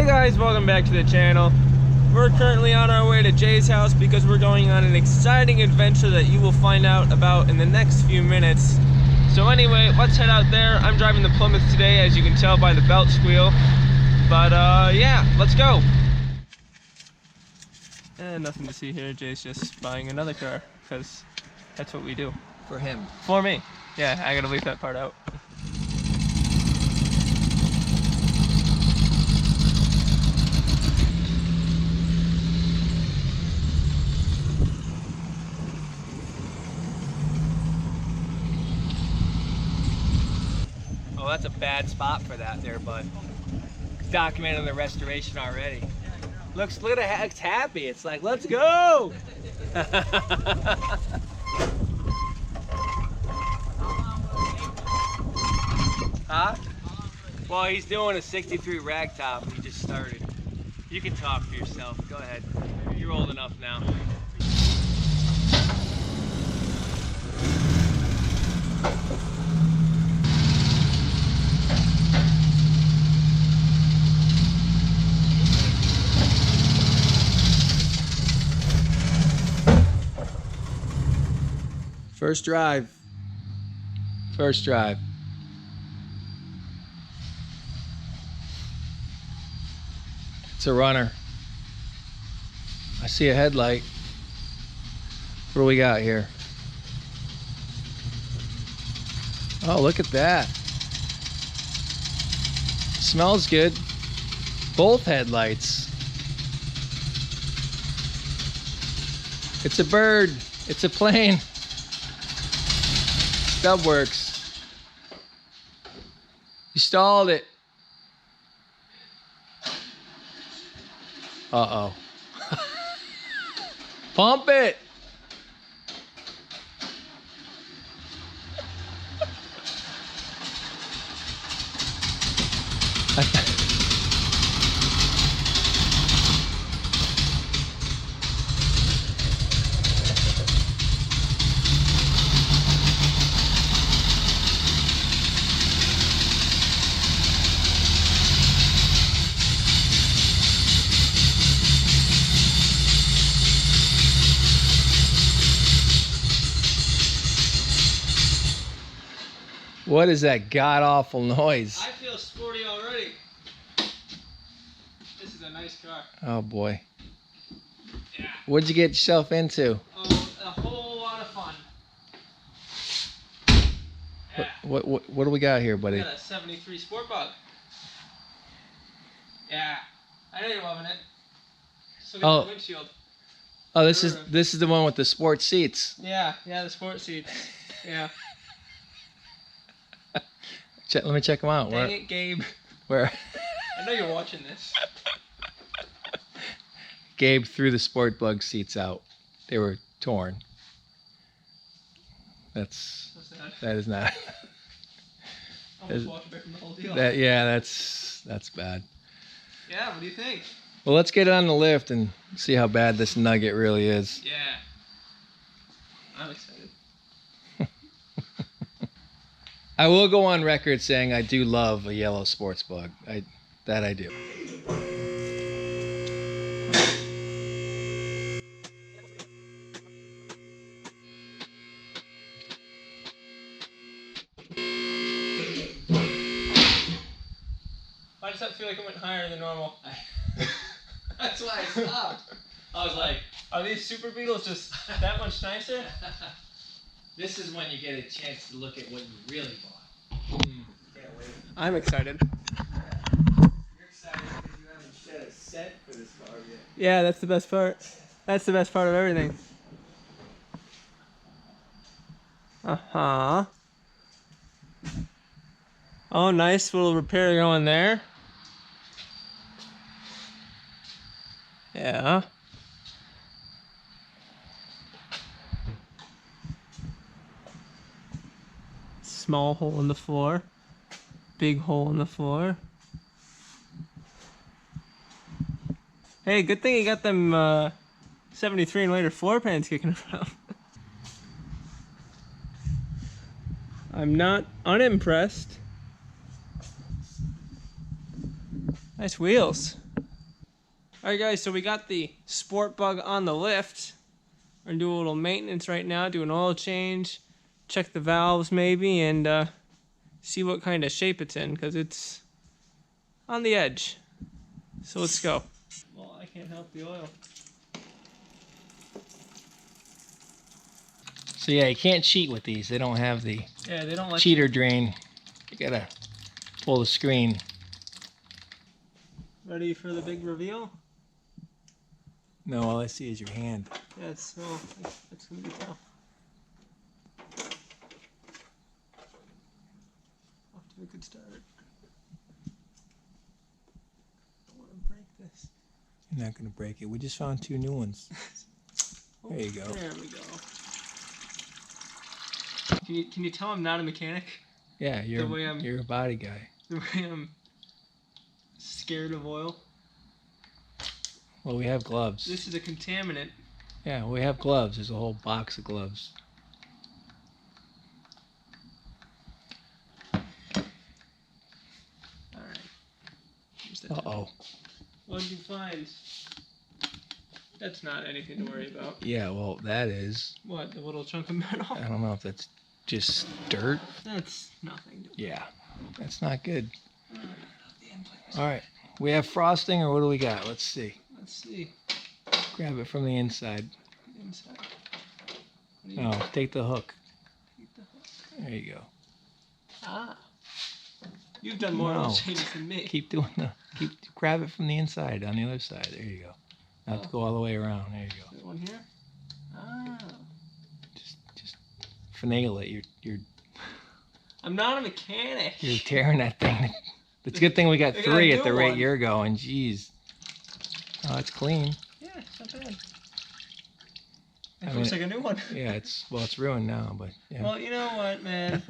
guys, welcome back to the channel. We're currently on our way to Jay's house because we're going on an exciting adventure that you will find out about in the next few minutes. So anyway, let's head out there. I'm driving the Plymouth today, as you can tell by the belt squeal. But yeah, let's go. And nothing to see here. Jay's just buying another car because that's what we do. For him. For me. Yeah, I gotta leave that part out. Oh, that's a bad spot for that there, bud. Documenting the restoration already. Look at it, it's happy. It's like, let's go! Huh? Well, he's doing a 63 ragtop. He just started. You can talk for yourself. Go ahead. You're old enough now. First drive. First drive. It's a runner. I see a headlight. What do we got here? Oh, look at that. Smells good. Both headlights. It's a bird. It's a plane. DubWerks. You stalled it. Uh-oh. Pump it. What is that god-awful noise? I feel sporty already. This is a nice car. Oh boy. Yeah. What'd you get yourself into? Oh, a whole lot of fun. Yeah. What do we got here, buddy? We got a 73 Sport Bug. Yeah. I know you're loving it. Still got the windshield. Oh, this is the one with the sport seats. Yeah, the sport seats. Yeah. Let me check them out. Dang it, Gabe. Where? I know you're watching this. Gabe threw the sport bug seats out. They were torn. That is not. Almost walked away from the whole deal. That's bad. Yeah, what do you think? Well, let's get it on the lift and see how bad this nugget really is. Yeah. I'm excited. I will go on record saying I do love a yellow sports bug. That I do. Why does that feel like it went higher than normal? That's why I stopped. I was like, are these Super Beetles just that much nicer? This is when you get a chance to look at what you really bought. Can't wait. I'm excited. You're excited because you haven't shed a cent for this car yet. Yeah, that's the best part. That's the best part of everything. Uh-huh. Oh, nice little repair going there. Yeah. Small hole in the floor. Big hole in the floor. Hey, good thing you got them 73 and later floor pans kicking around. I'm not unimpressed. Nice wheels. Alright guys, so we got the Sport Bug on the lift. We're gonna do a little maintenance right now, do an oil change, check the valves maybe, and see what kind of shape it's in, because it's on the edge. So let's go. Well, I can't help the oil. So yeah, you can't cheat with these. They don't have the They don't let cheater drain. You gotta pull the screen. Ready for the big reveal? No, all I see is your hand. Yeah, it's gonna be tough. Off to a good start. Don't want to break this. You're not gonna break it. We just found 2 new ones. There you go. There we go. Can you tell I'm not a mechanic? Yeah, you're a body guy. The way I'm scared of oil. Well, we have gloves. This is a contaminant. Yeah, we have gloves. There's a whole box of gloves. Alright. Uh-oh. What did you find? That's not anything to worry about. Yeah, well, that is. What, the little chunk of metal? I don't know if that's just dirt. That's nothing to Yeah, that's not good. All right, we have frosting, or what do we got? Let's see. Let's see. Grab it from the inside. Inside. No, take the hook. Take the hook. There you go. Ah. You've done more oil changes than me. Keep doing grab it from the inside on the other side. There you go. Now have to go all the way around. There you go. Is it one here? Ah. Just finagle it. You're I'm not a mechanic. You're tearing that thing. It's a good thing we got 3 at the rate you're going. Jeez. Oh, it's clean. Yeah, it's not bad. It looks like a new one. Yeah, it's ruined now, but yeah. Well, you know what, man?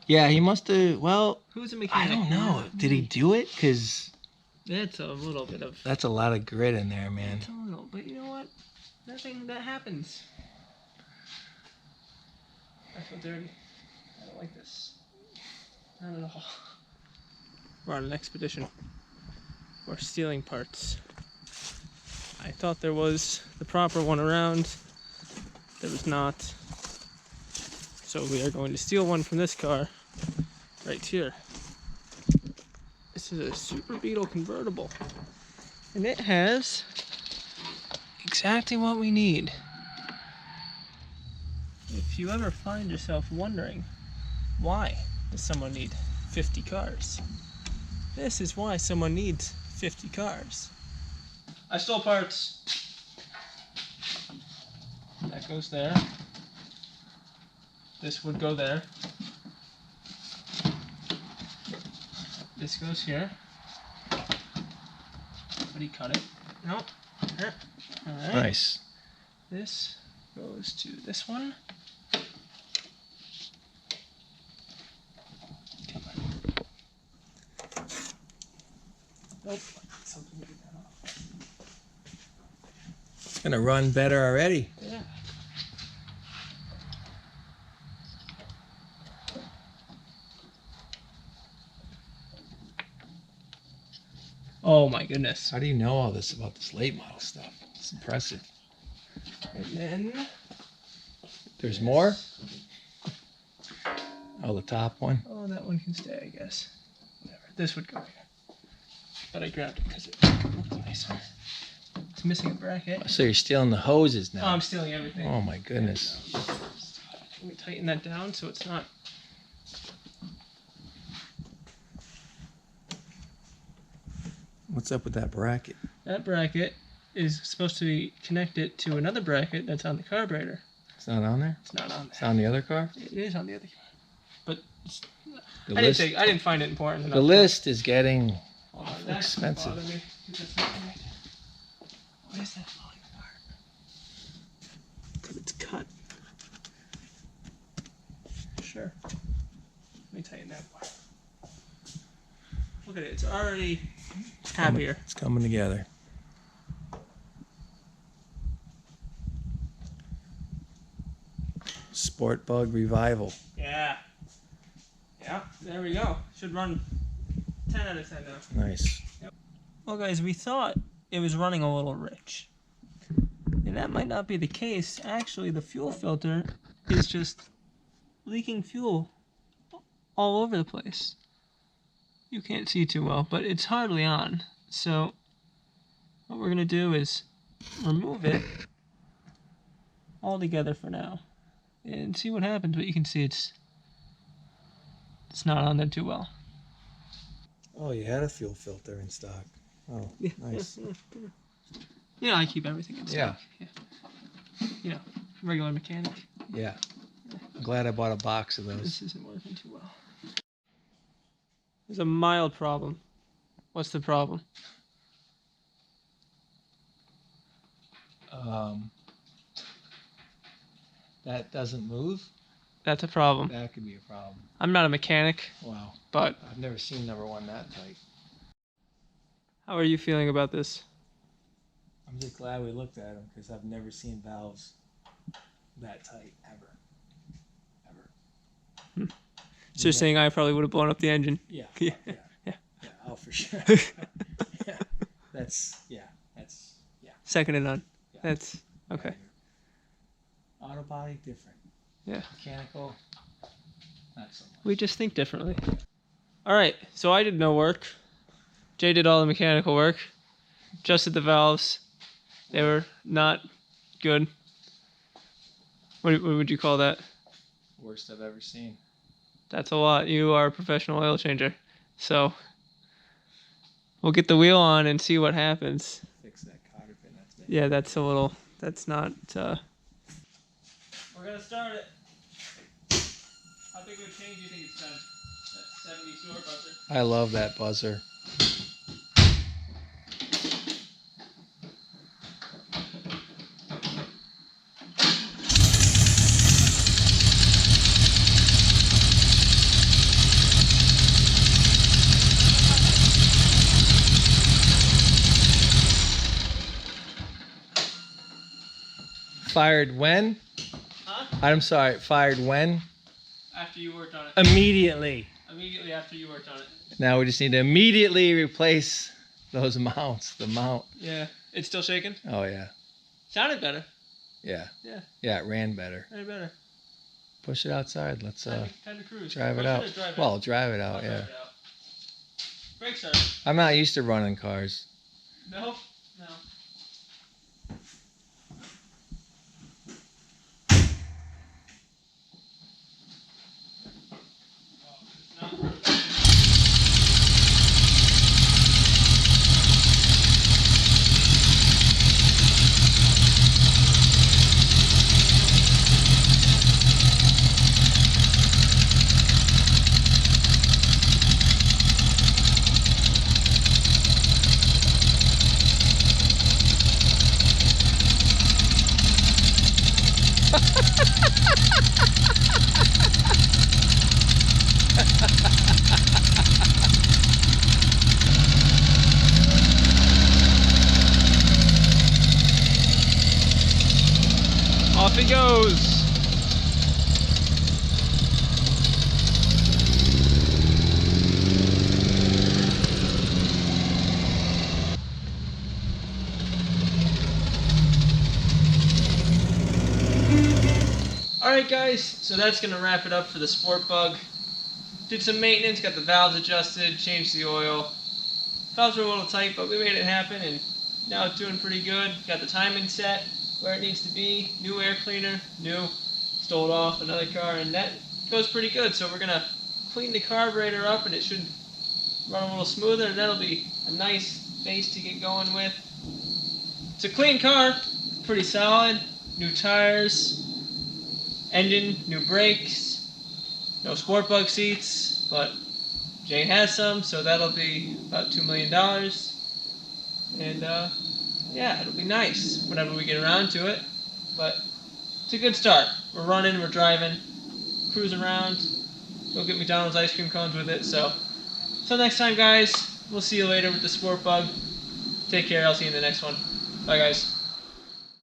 Yeah, he must have. Well, who's a mechanic? I don't know. Did he do it? Cause that's a little bit of. That's a lot of grit in there, man. It's a little, but you know what? Nothing that happens. I feel dirty. I don't like this. Not at all. We're on an expedition. We're stealing parts. I thought there was the proper one around. There was not. So we are going to steal one from this car right here. This is a Super Beetle convertible. And it has exactly what we need. If you ever find yourself wondering, why does someone need 50 cars? This is why someone needs 50 cars. I stole parts. That goes there. This would go there. This goes here. Somebody cut it. Nope. Here. All right. Nice. This goes to this one. Come on. Nope. Something to get that off. It's gonna run better already. Yeah. Oh my goodness. How do you know all this about this late model stuff? It's impressive. And then there's more? Oh, the top one? Oh, that one can stay, I guess. Whatever. This would go here. But I grabbed it because it looked nice. It's missing a bracket. So you're stealing the hoses now? Oh, I'm stealing everything. Oh my goodness. Can we tighten that down so it's not... What's up with that bracket? That bracket is supposed to be connected to another bracket that's on the carburetor. It's not on there? It's not on there. It's on the other car? It is on the other car. But I didn't find it important enough. The list is getting that's expensive. What is that falling apart? Because it's cut. Sure. Let me tighten that part. Look at it. It's already happier. It's coming together. Sport Bug Revival. Yeah. Yeah, there we go. Should run 10 out of 10 now. Nice. Well, guys, we thought it was running a little rich. And that might not be the case. Actually, the fuel filter is just leaking fuel all over the place. You can't see too well, but it's hardly on. So what we're going to do is remove it all together for now and see what happens. But you can see it's not on there too well. Oh, you had a fuel filter in stock. Oh, nice. You know, I keep everything in stock. Yeah. You know, regular mechanic. Yeah. I'm glad I bought a box of those. This isn't working too well. There's a mild problem. What's the problem? That doesn't move? That's a problem. That could be a problem. I'm not a mechanic, Wow. but I've never seen number one that tight. how are you feeling about this? I'm just glad we looked at them because I've never seen valves that tight ever. Ever. So you're saying I probably would have blown up the engine? Yeah. Yeah. Yeah. Oh, for sure. Yeah. That's. Second to none. Yeah. That's okay. Auto body different. Yeah. Mechanical, not so much. We just think differently. All right. So I did no work. Jay did all the mechanical work. Adjusted the valves. They were not good. What would you call that? Worst I've ever seen. That's a lot. You are a professional oil changer. So we'll get the wheel on and see what happens. Fix that cotter pin. That's big. Yeah, that's not. We're gonna start it. How big of a change do you think it's done? That 72 or buzzer? I love that buzzer. Fired when? Huh? I'm sorry, fired when? After you worked on it. Immediately. Immediately after you worked on it. Now we just need to immediately replace those mounts. The mount. Yeah. It's still shaking? Oh, yeah. Sounded better. Yeah. Yeah. Yeah, it ran better. Very better. Push it outside. Let's Time to cruise. drive it Push out. or drive it Well, drive it out, I'll yeah. drive it out. Brake start. I'm not used to running cars. No? No. Off he goes. Alright guys, so that's going to wrap it up for the Sport Bug. Did some maintenance, got the valves adjusted, changed the oil. Valves were a little tight, but we made it happen, and now it's doing pretty good. Got the timing set where it needs to be. New air cleaner, new. Stole it off another car, and that goes pretty good. So we're going to clean the carburetor up, and it should run a little smoother, and that'll be a nice base to get going with. It's a clean car, pretty solid. New tires. Engine, new brakes, no Sport Bug seats, but Jay has some, so that'll be about $2 million. And yeah, it'll be nice whenever we get around to it. But it's a good start. We're running, we're driving, cruise around, go get McDonald's ice cream cones with it. So until next time, guys, we'll see you later with the Sport Bug. Take care, I'll see you in the next one. Bye, guys.